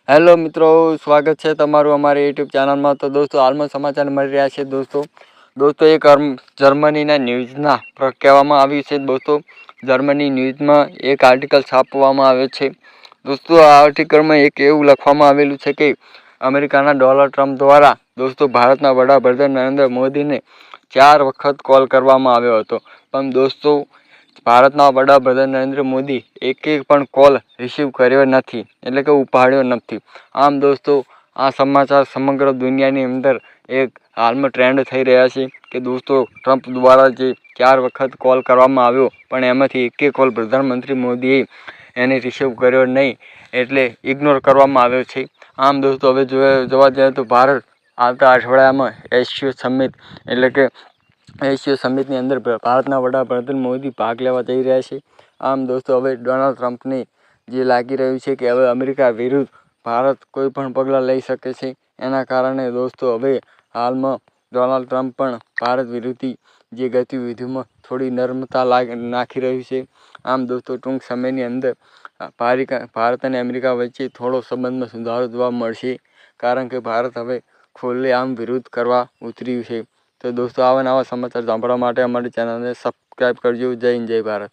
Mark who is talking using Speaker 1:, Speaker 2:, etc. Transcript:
Speaker 1: Hello મિત્રો, સ્વાગત છે તમારું અમારી યુટ્યુબ ચેનલમાં। તો દોસ્તો હાલમાં સમાચાર મળી રહ્યા છે। દોસ્તો એક જર્મનીના ન્યૂઝના કહેવામાં આવ્યું છે। દોસ્તો જર્મની ન્યૂઝમાં એક આર્ટિકલ છાપવામાં આવ્યો છે। દોસ્તો આ આર્ટિકલમાં એક એવું લખવામાં આવેલું છે કે અમેરિકાના ડોનાલ્ડ ટ્રમ્પ દ્વારા દોસ્તો ભારતના વડાપ્રધાન નરેન્દ્ર મોદીને 4 વખત કોલ કરવામાં આવ્યો હતો, પણ દોસ્તો ભારતના વડાપ્રધાન નરેન્દ્ર મોદી એક પણ કોલ રિસીવ કર્યો નથી, એટલે કે ઉપાડ્યો નથી। આમ દોસ્તો આ સમાચાર સમગ્ર દુનિયાની અંદર એક હાલમાં ટ્રેન્ડ થઈ રહ્યા છે કે દોસ્તો ટ્રમ્પ દ્વારા જે 4 વખત કોલ કરવામાં આવ્યો, પણ એમાંથી એક કોલ પ્રધાનમંત્રી મોદીએ એને રિસીવ કર્યો નહીં, એટલે ઇગ્નોર કરવામાં આવ્યો છે। આમ દોસ્તો હવે જોવા જઈએ તો ભારત આવતા અઠવાડિયામાં એશિયો સમિટ એટલે કે એશિયો સમિટની અંદર ભારતના વડાપ્રધાન મોદી ભાગ લેવા જઈ રહ્યા છે। આમ દોસ્તો હવે ડોનાલ્ડ ટ્રમ્પને જે લાગી રહ્યું છે કે હવે અમેરિકા વિરુદ્ધ ભારત કોઈ પણ પગલાં લઈ શકે છે। એના કારણે દોસ્તો હવે હાલમાં ડોનાલ્ડ ટ્રમ્પ પણ ભારત વિરોધી જે ગતિવિધિમાં થોડી નર્મતા નાખી રહ્યું છે। આમ દોસ્તો ટૂંક સમયની અંદર ભારત અને અમેરિકા વચ્ચે થોડો સંબંધમાં સુધારો જોવા મળશે, કારણ કે ભારત હવે ખુલ્લેઆમ વિરોધ કરવા ઉતર્યું છે। તો દોસ્તો આવા નવા સમાચાર સાંભળવા માટે અમારી ચેનલને સબસ્ક્રાઈબ કરજો। જય હિન્દ, જય ભારત।